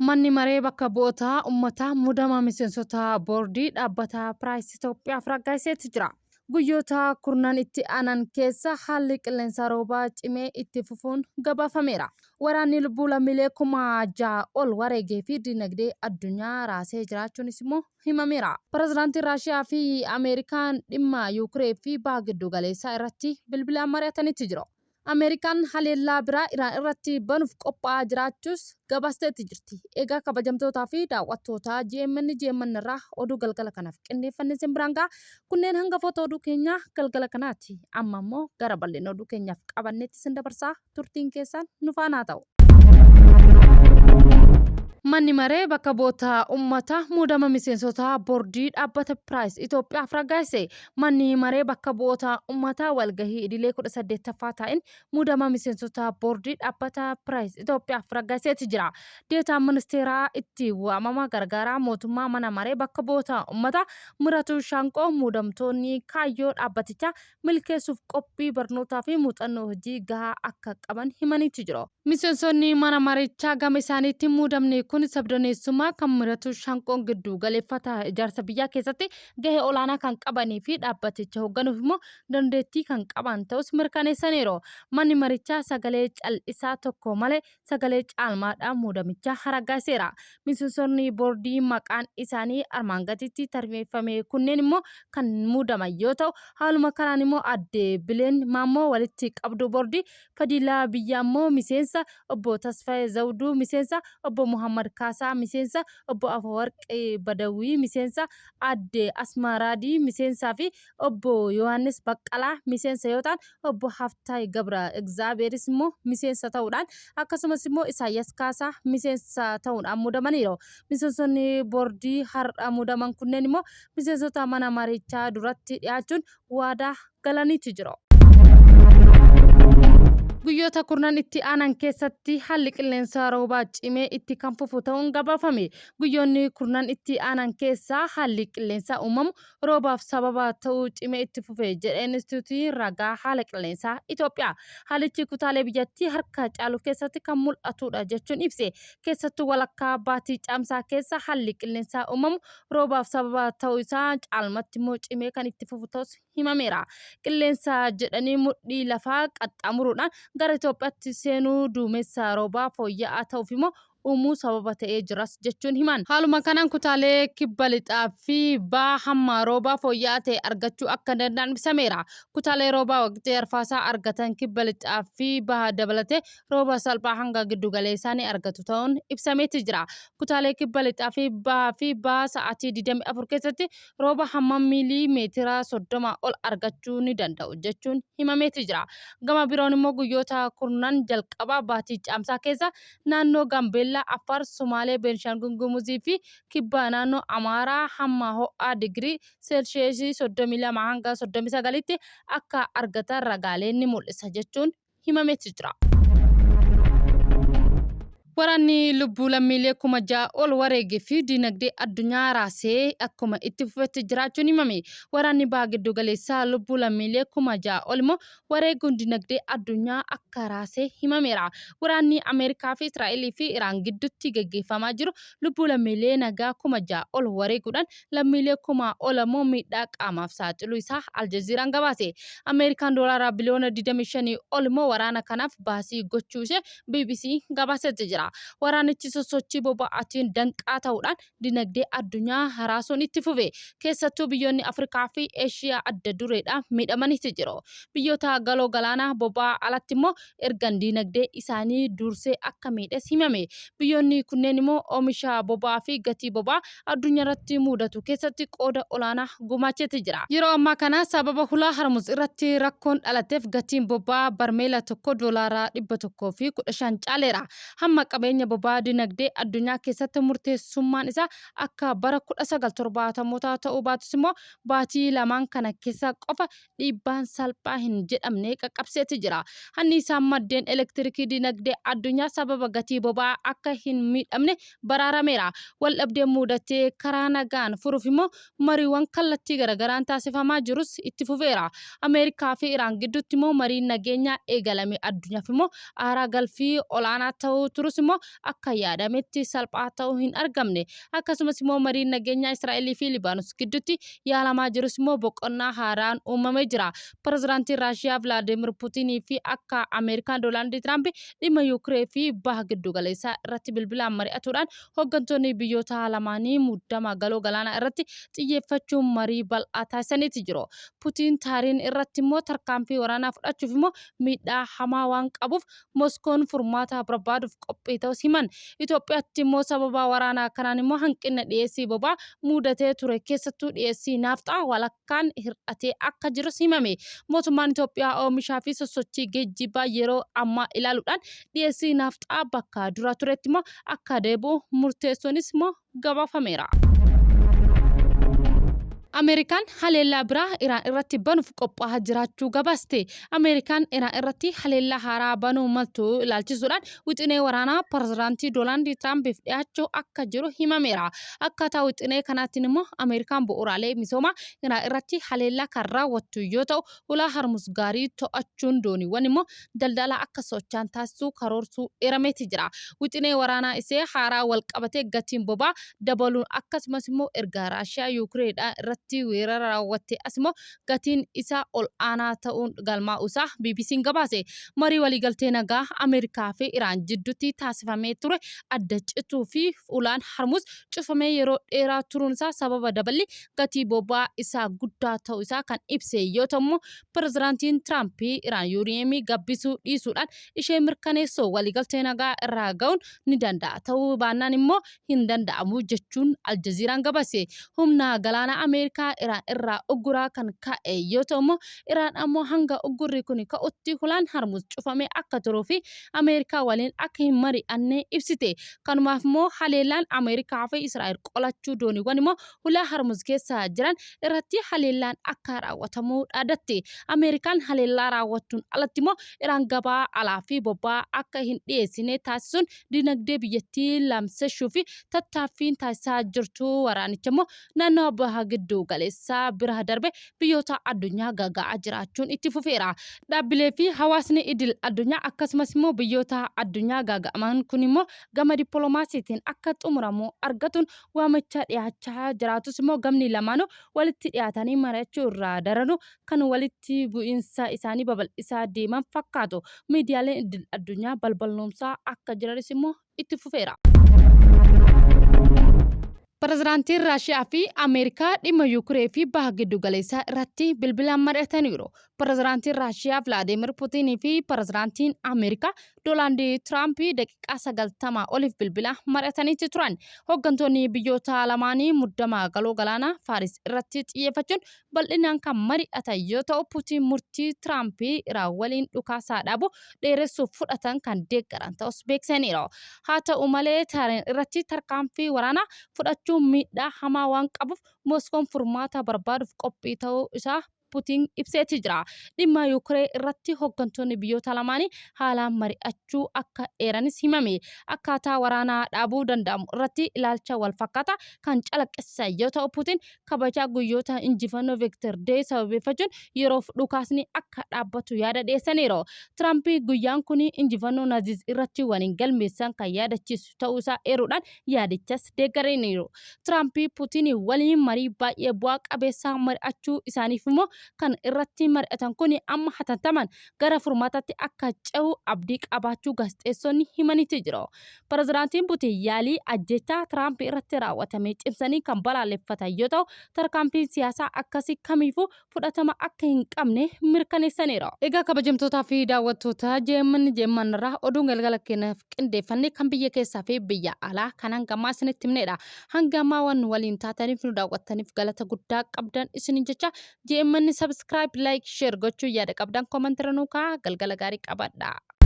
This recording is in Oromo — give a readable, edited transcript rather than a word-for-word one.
Manni maree bakka bu'ootaa uummataa muudama miseensota boordii dhaabbataa Piraayis Itoophiyaaf raggaasisetti jira. Guyyoota kurnan itti aanan keessa haalli qilleensa roobaa cimee itti fufuun gabaafameera. Waraanni lubbuu lammiilee 6,000 ol wareegee fi dinagdee addunyaa raasee jiraachuunis immoo himameera. Pireezidaantiin Raashiyaa fi Ameerikaan dhimma Yuukireen fi baha giddu galeessaa irratti bilbilaan mari'atanitti jiru. Ameerikaan haleellaa biraa Iraan irratti banuuf qophaa'aa jiraachuus gabaasteetti jirti. Egaa kabajamtootaa fi daawwattoota GMN irraa oduu galgala kanaaf qindeeffannee simbiraan ga'a. Kunneen hangafoota oduu keenyaa galgala kanaati. Amma immoo gara bal'ina oduu keenyaaf qabanneetti sin dabarsaa. Turtiin keessan nu faana ta'u. Manni maree bakka bu'oota uummataa muudama miseensota boordii dhaabbata Piraayis Itoophiyaaf raggaasise. Manni maree bakka bu'oota uummataa walgahii idilee 18ffaa ta'een muudama miseensota boordii dhaabbata Piraayis Itoophiyaaf raggaaseetti jira. Deetaan ministeeraa itti waamama gargaaraa mootummaa mana maree bakka bu'oota uummataa Muratu Shaanqoo muudamtoonni kaayyoo dhaabbatichaa milkeessuuf qophii barnootaa fi muuxannoo hojii gahaa akka qaban himanitti jiru. Miseensonni mana marichaa gama isaaniitti muudamni kun sabdaneessummaa kan Muratu Shaanqoon giddu galeeffata ijaarsa biyyaa keessatti gahee olaanaa kan qabanii fi dhaabbaticha hoogganuuf immoo dandeettii kan qaban ta'us mirkaneessaniiru. Manni marichaa sagalee cal'isaa tokko malee sagalee caalmaadhaan muudamicha raggaaseera. Miseensonni boordii maqaan isaanii armaan gaditti tarreeffame kunneen immoo kan muudaman yoo ta'u, haaluma kanaan immoo Aadde Bileen Maammoo walitti qabdu boordii, Fadilaa Biyyaa immoo miseensa, obbo Tasfaayee Zawduu miseensa, obbo Muhammad Kaasaa miseensa, obbo Afawarqee Badawii miseensa, Aadde Asmaaraadii miseensaa fi obbo Yohaannis Baqqalaa miseensa yoo ta'an, obbo Haftaay Gabra Egzaabeeris immoo miseensa ta'uudhaan akkasumas immoo Isaayyaas Kaasaa miseensa ta'uudhaan muudamaniiru. Miseensonni boordii har'a muudaman kunneen immoo miseensota mana marichaa duratti dhiyaachuun waadaa galaniitti jiru. Guyyoota kurnan itti aanan keessatti haalli qilleensa roobaa cimee itti kan fufu ta'uun gabaafame. Guyyoonni kurnan itti aanan keessaa haalli qilleensa uumamu roobaaf sababa ta'uu cimee itti fufe jedhee Inistituutii ragaa haala qilleensaa Itoophiyaa. Haalichi kutaalee biyyattii harka caalu keessatti kan mul'atudha jechuun ibse. Keessattuu walakkaa baatii caamsaa keessa haalli qilleensaa uumamu roobaaf sababa ta'uu isaa caalmatti immoo cimee kan itti fufu ta'us himameera. Qilleensa jedhanii mudhii lafaa qaxxaamuruudhaan gara Itoophiyaatti seenuu duumessa roobaa fooyya'aa ta'uuf immoo uumuu sababa ta'ee jiras jechuun himan. Haaluma kanaan kutaalee kibba lixaa fi baha hamma roobaa fooyya'aa ta'e argachuu akka danda'an ibsameera. Kutaalee roobaa waqtii arfaasaa argatan kibba lixaa fi baha dabalatee rooba salphaa hanga giddu galeessaa ni argatu ta'uun ibsameeti jira. Kutaalee kibba lixaa fi baha sa'aatii 24 keessatti rooba hamma miilimeetira 30 ol argachuu ni danda'u jechuun himameeti jira. Gama biroon immoo guyyoota kurnan jalqabaa baatii caamsaa keessa naannoo Gaambeellaa, Affaar, Somaalee, Beenishaangul Gumuzii fi kibba naannoo Amaaraa hamma ho'aa digirii seelsheesii 32 hanga 39tti akka argatan ragaaleen ni mul'isa jechuun himameeti jira. Waraanni lubbuu lammiilee 6,000 ol wareegee fi dinagdee addunyaa raasee akkuma itti fufetti jiraachuun himame. Waraanni baha giddu galeessaa lubbuu lammiilee 6,000 ol immoo wareeguun dinagdee addunyaa akka raasee himameera. Waraanni Ameerikaa fi Israa'elii fi Iraan gidduutti gaggeeffamaa jiru lubbuu lammiilee nagaa 6,000 ol wareeguudhaan lammiilee 1,000 ol immoo miidhaa qaamaaf saaxiluu isaa Aljazeeraan gabaase. Ameerikaan doolaara biliyoona 25 ol immoo waraana kanaaf baasii gochuu ishee BBC gabaasetti jira. Waraanichi sosochii boba'aatiin danqaa ta'uudhaan dinagdee addunyaa haraasuun itti fufe. Keessattuu biyyoonni Afrikaa fi Eeshiyaa adda dureedhaan miidhamanitti jiru. Biyyoota galoo galaanaa boba'aa alatti immoo ergan dinagdee isaanii dursee akka miidhes himame. Biyyoonni kunneen immoo oomisha boba'aa fi gatii boba'aa addunyaa irratti mudatu keessatti qooda olaanaa gumaachetti jira. Yeroo ammaa kana sababa hulaa Hormuz irratti rakkoon dhalateef gatiin boba'aa barmeela tokko doolaara 115 caaleera. Hamma qabeenya boba'aa dinagdee addunyaa keessatti murteessummaan isaa akka bara 1970 ta'uu baatus immoo baatii lamaan kana keessa qofa dhiibbaan salphaa hin jedhamne qaqqabseeti jira. Anniisaan maddeen elektirikii dinagdee addunyaa sababa gatii boba'aa akka hin miidhamne baraarameera. Waldhabdeen mudatee karaa nagaan furuuf immoo mariiwwan kallattii garagaraan taasifamaa jirus itti fufeera. Ameerikaa fi Iraan gidduutti immoo mariin nageenyaa eegalame addunyaaf immoo aaraa galfii olaanaa ta'uu turus immoo akka yaadametti salphaa ta'uu hin argamne. Akkasumas immoo mariin nageenyaa Israa'elii fi Libaanos gidduutti yaalamaa jirus immoo boqonnaa haaraan uumamee jira. Pirezidaantiin Raashiyaa Vladimir Putinii fi akka Ameerikaan Doonaald Tiraamp dhimma Yuukireen fi baha giddu galeessaa irratti bilbilaan mari'atuudhaan hooggantoonni biyyoota lamaanii muddama galoo galaanaa irratti xiyyeeffachuun marii bal'aa taasisaniiti jiru. Putiin taariin irratti immoo tarkaanfii waraanaa fudhachuuf immoo miidhaa hamaa waan qabuuf Moskoon furmaata barbaaduuf qophii ta'us himan. Itoophiyaatti immoo sababa waraanaa kanaan immoo hanqina dhiyeessii boba'aa mudatee ture keessattuu dhiyeessii naafxaa walakkaan hir'atee akka jirus himame. Mootummaan Itoophiyaa oomishaa fi sosochii geejjibaa yeroo ammaa ilaaluudhaan dhiyeessii naafxaa bakka dura turetti immoo akka deebi'u murteessuunis immoo gabaafameera. Ameerikaan haleellaa biraa Iraan irratti banuuf qophaa'aa jiraachuu gabaaste. Ameerikaan Iraan irratti haleellaa haaraa banuu maltu ilaalchisuudhaan wixinee waraanaa pirezidaantii Doonaald Tiraampiif dhiyaachuu akka jiru himameera. Akkaataa wixinee kanaatiin immoo Ameerikaan bu'uuraalee misoomaa Iraan irratti haleellaa kan raawwattu yoo ta'u, ulaa Hormuz gaarii to'achuun dooniiwwan immoo daldala akka socho'an taasisuu karoorsuu eerameeti jira. Wixinee waraanaa isee haaraa wal qabatee gatiin boba'aa dabaluun akkasumas immoo erga Raashiyaa Yuukireedhaa irratti weerara raawwatte asimo gatiin isaa ol aanaa ta'uun galmaa'uusaa BBC'n gabaase. Marii waliigaltee nagaa Ameerikaa fi Iraan jidduutti taasifamee ture adda cituu fi ulaan Hormuz cufamee yeroo dheeraa turuun isaa sababa daballi gatii boba'aa isaa guddaa ta'uu isaa kan ibse yoo ta'u, pirezidaantiin Tiraamp Iraan yuuriyeemii gabbisuu dhiisuudhaan ishee mirkaneessoo waliigaltee nagaa irraa ga'uun ni danda'a ta'uu baannaan immoo hin danda'amu jechuun Aljaziiraan gabaase. Humna galaana Ameerikaa Iraan irraa uguraa kan ka'e yoo ta'u, Iraan ammoo hanga ugurri kun ka'utti ulaan Hormuz cufamee akka turuu fi Ameerikaa waliin akka hin mari'anne ibsite. Kanumaaf immoo haleellaan Ameerikaa fi Israa'el qolachuu dooniiwwan immoo ulaa Hormuz keessa jiran irratti haleellaan akka raawwatamu dhaadatte. Ameerikaan haleellaa raawwattuun alatti immoo Iraan gabaa alaa fi boba'aa akka hin dhiyeessine taasisuun dinagdee biyyattii lamsachuu fi tattaaffiin taasisaa jirtu. Waraanicha immoo naannoo baha giddu galeessaa bira darbe biyyoota addunyaa gaga'aa jiraachuun itti fufeera. Dhaabbilee fi hawaasni idil addunyaa akkasumas immoo biyyoota addunyaa gaga'aman kun immoo gama dippiloomaasiitiin akka xumuramu argatuun waamicha dhiyaachaa jiraatus immoo gamni lamaanuu walitti dhiyaatanii mari'achuu irraa daranu kan walitti bu'iinsa isaanii babal'isaa deeman fakkaatu. Miidiyaaleen idil addunyaa balballoomsaa akka jiranis immoo itti fufeera. Pirezidaantiin Raashiyaa fi Ameerikaa dhimma Yuukireen fi baha giddu galeessaa irratti bilbilaan mari'ataniiru. Pirezidaantiin Raashiyaa Vladimir Putinii fi pirezidaantiin Ameerikaa Doonaald Tiraamp daqiiqaa 90 oliif bilbilaan mari'ataniiti turan. Hooggantoonni biyyoota lamaanii muddama galoo galaanaa Faaris irratti xiyyeeffachuun bal'inaan kan mari'atan yoo ta'u, Putin murtii Tiraamp Iraan waliin dhukaasaa dhaabu dheeressuuf fudhatan kan deeggaran ta'us beeksisaniiru. Haa ta'u malee taariin irratti tarkaanfii waraanaa fudhachuun miidhaa hamaa waan qabuuf Moskoon furmaata barbaaduuf qophii ta'uu isaa Putin ibseeti jira. Dhimma Yuukireen irratti hooggantoonni biyyoota lamaanii haalaan mari'achuu akka eeranis himame. Akkaataa waraanaa dhaabuu danda'amu irratti ilaalcha wal fakkaataa kan calaqqisiisan yoo ta'u, Putin kabajaa guyyoota injifannoo Viktor Dee sababeeffachuun yeroo dhukaasni akka dhaabbatu yaada dhiyeessaniiru. Tiraamp guyyaan kun injifannoo Naaziz irratti waliin galmeessan kan yaadachiisu ta'uu isaa eeruudhaan yaadichas deeggaraniiru. Tiraamp Putin waliin marii baay'ee bu'aa qabeessaa mari'achuu isaaniif immoo kan irratti mari'atan kun amma hatattaman gara furmaataatti akka ce'u abdii qabaachuu gaazexeessonni himaniiti jiru. Pirezidaantiin Putin yaalii ajjechaa Tiraamp irratti raawwatame cimsanii kan balaaleffatan yoo ta'u, tarkaanfiin siyaasaa akkasii kamiifuu fudhatama akka hin qabne mirkaneessaniiru. Egaa kabajamtootaa fi daawwattoota JMN irraa oduun galgala keenyaaf qindeeffannee kan biyya keessaa fi biyya alaa kan hangamaa isinitti himnedha. Hangamaa waan waliin taataniif nu daawwattaniif galata guddaa qabdan isinin jecha JMN subscribe, like, share gochuu yaada qabdan komentirra nuu kaa'aa. Galgala gaarii qabadhaa.